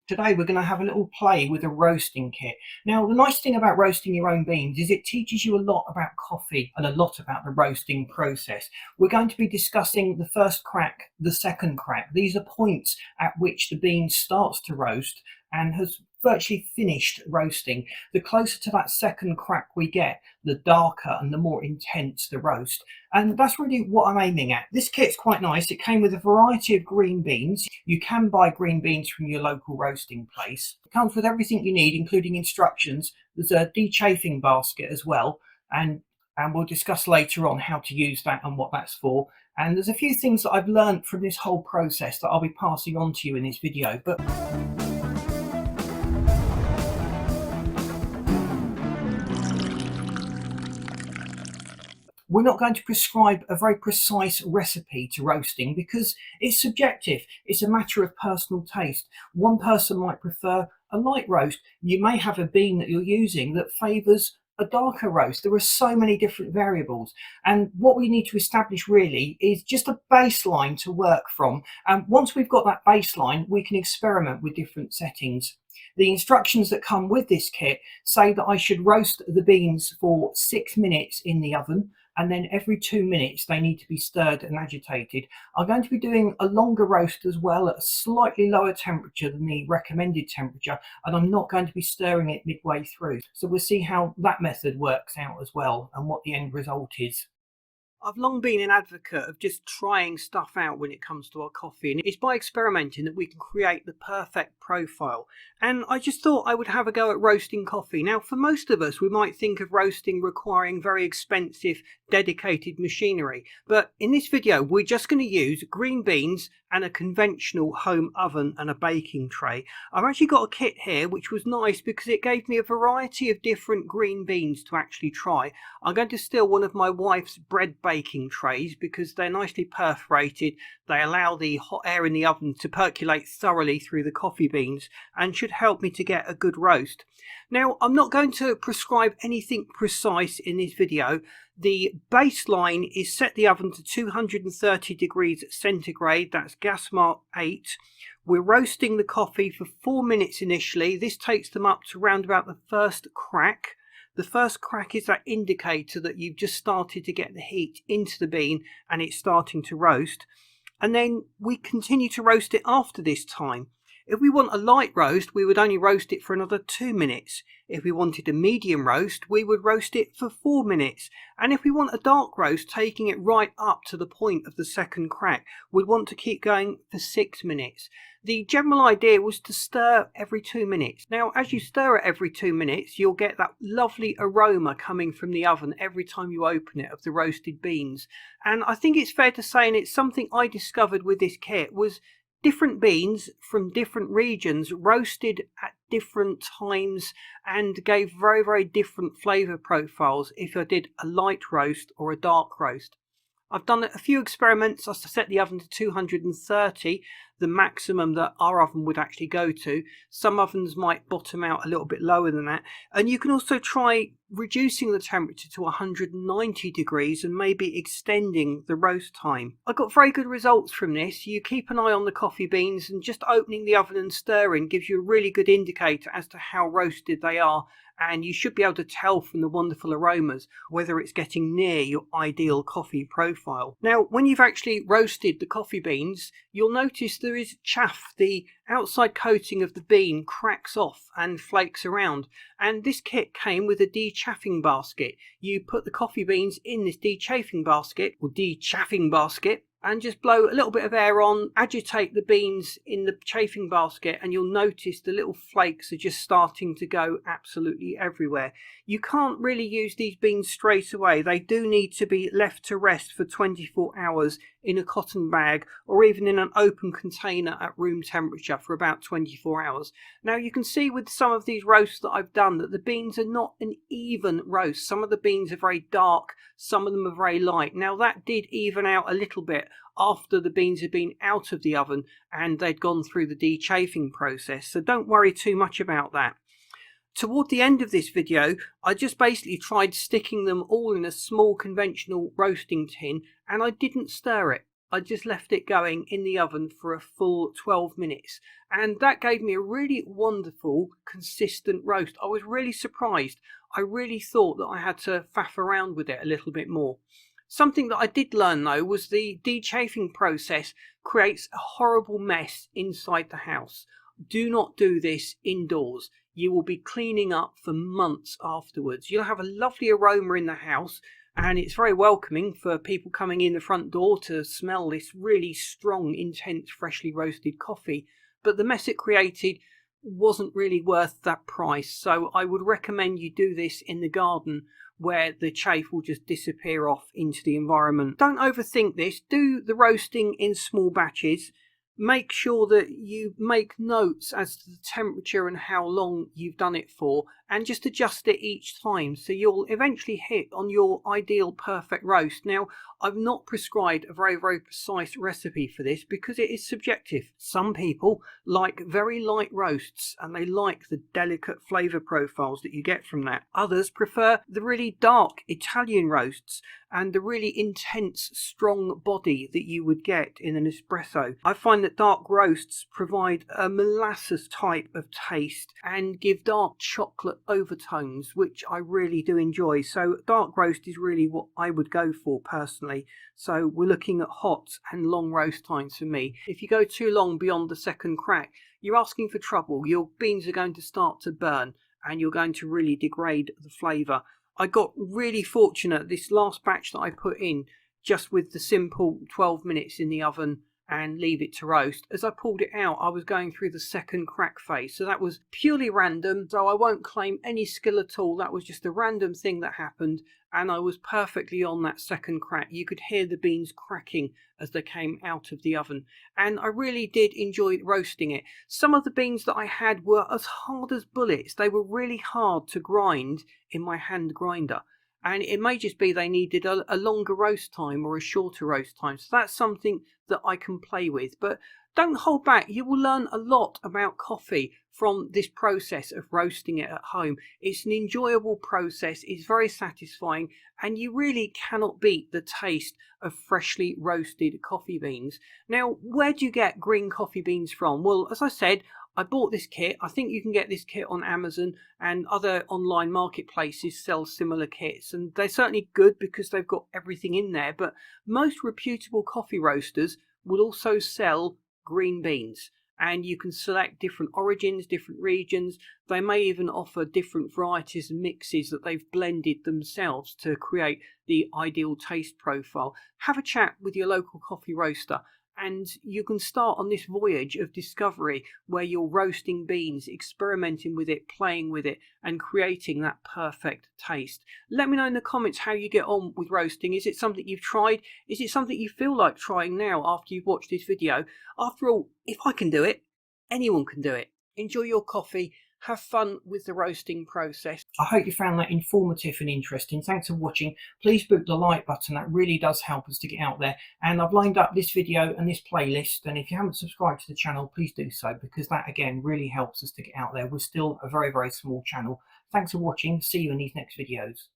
Today we're going to have a little play with a roasting kit. Now the nice thing about roasting your own beans is it teaches you a lot about coffee and a lot about the roasting process. We're going to be discussing the first crack, the second crack. These are points at which the bean starts to roast and has virtually finished roasting. The closer to that second crack we get, the darker and the more intense the roast. And that's really what I'm aiming at. This kit's quite nice. It came with a variety of green beans. You can buy green beans from your local roasting place. It comes with everything you need, including instructions. There's a dechaffing basket as well, and we'll discuss later on how to use that and what that's for. And there's a few things that I've learned from this whole process that I'll be passing on to you in this video. But we're not going to prescribe a very precise recipe to roasting because it's subjective. It's a matter of personal taste. One person might prefer a light roast. You may have a bean that you're using that favours a darker roast. There are so many different variables, and what we need to establish really is just a baseline to work from, and once we've got that baseline we can experiment with different settings. The instructions that come with this kit say that I should roast the beans for 6 minutes in the oven, and then every 2 minutes they need to be stirred and agitated. I'm going to be doing a longer roast as well at a slightly lower temperature than the recommended temperature, and I'm not going to be stirring it midway through. So we'll see how that method works out as well and what the end result is. I've long been an advocate of just trying stuff out when it comes to our coffee, and it's by experimenting that we can create the perfect profile. And I just thought I would have a go at roasting coffee. Now, for most of us, we might think of roasting requiring very expensive, dedicated machinery. But in this video, we're just going to use green beans and a conventional home oven and a baking tray. I've actually got a kit here which was nice because it gave me a variety of different green beans to actually try. I'm going to steal one of my wife's bread baking trays because they're nicely perforated. They allow the hot air in the oven to percolate thoroughly through the coffee beans and should help me to get a good roast. Now, I'm not going to prescribe anything precise in this video. The baseline is set the oven to 230 degrees centigrade, that's gas mark 8. We're roasting the coffee for 4 minutes initially. This takes them up to around about the first crack. The first crack is that indicator that you've just started to get the heat into the bean and it's starting to roast. And then we continue to roast it after this time. If we want a light roast, we would only roast it for another 2 minutes. If we wanted a medium roast, we would roast it for 4 minutes. And if we want a dark roast, taking it right up to the point of the second crack, we'd want to keep going for 6 minutes. The general idea was to stir every 2 minutes. Now, as you stir it every 2 minutes, you'll get that lovely aroma coming from the oven every time you open it of the roasted beans. And I think it's fair to say, and it's something I discovered with this kit, was different beans from different regions roasted at different times and gave very, very different flavour profiles if I did a light roast or a dark roast. I've done a few experiments. I set the oven to 230, the maximum that our oven would actually go to. Some ovens might bottom out a little bit lower than that. And you can also try reducing the temperature to 190 degrees and maybe extending the roast time. I got very good results from this. You keep an eye on the coffee beans, and just opening the oven and stirring gives you a really good indicator as to how roasted they are. And you should be able to tell from the wonderful aromas whether it's getting near your ideal coffee profile. Now, when you've actually roasted the coffee beans, you'll notice there is chaff. The outside coating of the bean cracks off and flakes around. And this kit came with a dechaffing basket. You put the coffee beans in this dechaffing basket, or dechaffing basket, and just blow a little bit of air on, agitate the beans in the chafing basket, and you'll notice the little flakes are just starting to go absolutely everywhere. You can't really use these beans straight away. They do need to be left to rest for 24 hours in a cotton bag or even in an open container at room temperature for about 24 hours. Now, you can see with some of these roasts that I've done that the beans are not an even roast. Some of the beans are very dark, some of them are very light. Now, that did even out a little bit after the beans had been out of the oven and they'd gone through the dechaffing process, so don't worry too much about that. Toward the end of this video, I just basically tried sticking them all in a small conventional roasting tin, and I didn't stir it. I just left it going in the oven for a full 12 minutes, and that gave me a really wonderful, consistent roast. I was really surprised. I really thought that I had to faff around with it a little bit more. Something that I did learn though was the dechaffing process creates a horrible mess inside the house. Do not do this indoors. You will be cleaning up for months afterwards. You'll have a lovely aroma in the house, and it's very welcoming for people coming in the front door to smell this really strong, intense, freshly roasted coffee. But the mess it created wasn't really worth that price. So I would recommend you do this in the garden, where the chaff will just disappear off into the environment. Don't overthink this. Do the roasting in small batches. Make sure that you make notes as to the temperature and how long you've done it for, and just adjust it each time, so you'll eventually hit on your ideal perfect roast. Now, I've not prescribed a very precise recipe for this because it is subjective. Some people like very light roasts and they like the delicate flavour profiles that you get from that. Others prefer the really dark Italian roasts and the really intense, strong body that you would get in an espresso. I find that dark roasts provide a molasses type of taste and give dark chocolate overtones, which I really do enjoy. So dark roast is really what I would go for personally. So we're looking at hot and long roast times for me. If you go too long beyond the second crack, you're asking for trouble. Your beans are going to start to burn and you're going to really degrade the flavour. I got really fortunate this last batch that I put in, just with the simple 12 minutes in the oven and leave it to roast. As I pulled it out, I was going through the second crack phase. So that was purely random. So I won't claim any skill at all. That was just a random thing that happened. And I was perfectly on that second crack. You could hear the beans cracking as they came out of the oven. And I really did enjoy roasting it. Some of the beans that I had were as hard as bullets. They were really hard to grind in my hand grinder. And it may just be they needed a longer roast time or a shorter roast time. So that's something that I can play with. But don't hold back. You will learn a lot about coffee from this process of roasting it at home. It's an enjoyable process. It's very satisfying. And you really cannot beat the taste of freshly roasted coffee beans. Now, where do you get green coffee beans from? Well, as I said, I bought this kit. I think you can get this kit on Amazon, and other online marketplaces sell similar kits, and they're certainly good because they've got everything in there. But most reputable coffee roasters will also sell green beans, and you can select different origins, different regions. They may even offer different varieties and mixes that they've blended themselves to create the ideal taste profile. Have a chat with your local coffee roaster, and you can start on this voyage of discovery where you're roasting beans, experimenting with it, playing with it, and creating that perfect taste. Let me know in the comments how you get on with roasting. Is it something you've tried? Is it something you feel like trying now after you've watched this video? After all, if I can do it, anyone can do it. Enjoy your coffee. Have fun with the roasting process. I hope you found that informative and interesting. Thanks for watching. Please boot the like button. That really does help us to get out there. And I've lined up this video and this playlist. And if you haven't subscribed to the channel, please do so, because that again really helps us to get out there. We're still a very small channel. Thanks for watching. See you in these next videos.